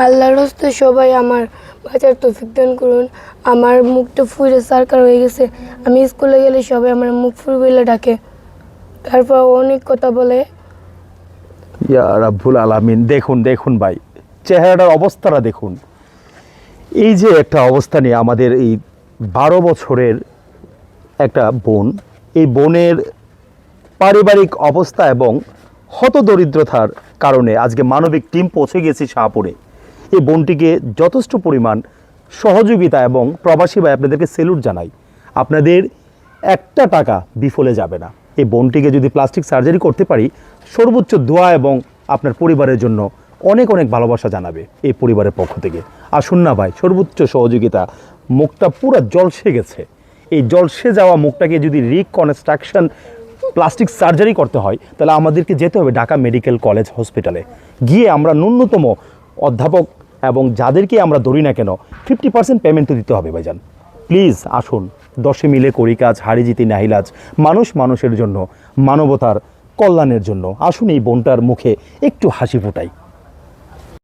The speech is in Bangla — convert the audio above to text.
আল্লাহর হস্তে সবাই আমার বাঁচার তৌফিক দান করুন। আমার মুখটা ফুলে সারকার হয়ে গেছে। আমি স্কুলে গেলে সবাই আমার মুখ ফুল বলে ডাকে, তারপর অনেক কথা বলে। ইয়া রাব্বুল আলামিন, দেখুন দেখুন ভাই, চেহারাটার অবস্থাটা দেখুন। এই যে একটা অবস্থা নিয়ে আমাদের এই 12 বছরের একটা বোন, এই বোনের পারিবারিক অবস্থা এবং হতদরিদ্রতার কারণে আজকে মানবিক টিম পৌঁছে গেছে শাহপুরে। এই বোনটিকে যথেষ্ট পরিমাণ সহযোগিতা এবং প্রবাসী ভাই আপনাদেরকে সেলুট জানাই। আপনাদের একটা টাকা বিফলে যাবে না। এই বোনটিকে যদি প্লাস্টিক সার্জারি করতে পারি, সর্বোচ্চ দোয়া এবং আপনার পরিবারের জন্য অনেক অনেক ভালোবাসা জানাবে এই পরিবারের পক্ষ থেকে। আসুন না ভাই, সর্বোচ্চ সহযোগিতা। মুখটা পুরো জলসে গেছে, এই জলসে যাওয়া মুখটাকে যদি রিকনস্ট্রাকশন প্লাস্টিক সার্জারি করতে হয়, তাহলে আমাদেরকে যেতে হবে ঢাকা মেডিকেল কলেজ হসপিটালে। গিয়ে আমরা ন্যূনতম অধ্যাপক এবং যাদেরকে আমরা ধরি না কেন 50% পেমেন্ট তো দিতে হবে ভাইজান। প্লিজ আসুন, 10 মিলে করি কাজ, হারি জিতি নাহিলাজ। মানুষ মানুষের জন্য, মানবতার কল্যাণের জন্য। আসুন এই বোনটার মুখে একটু হাসি ফোটাই।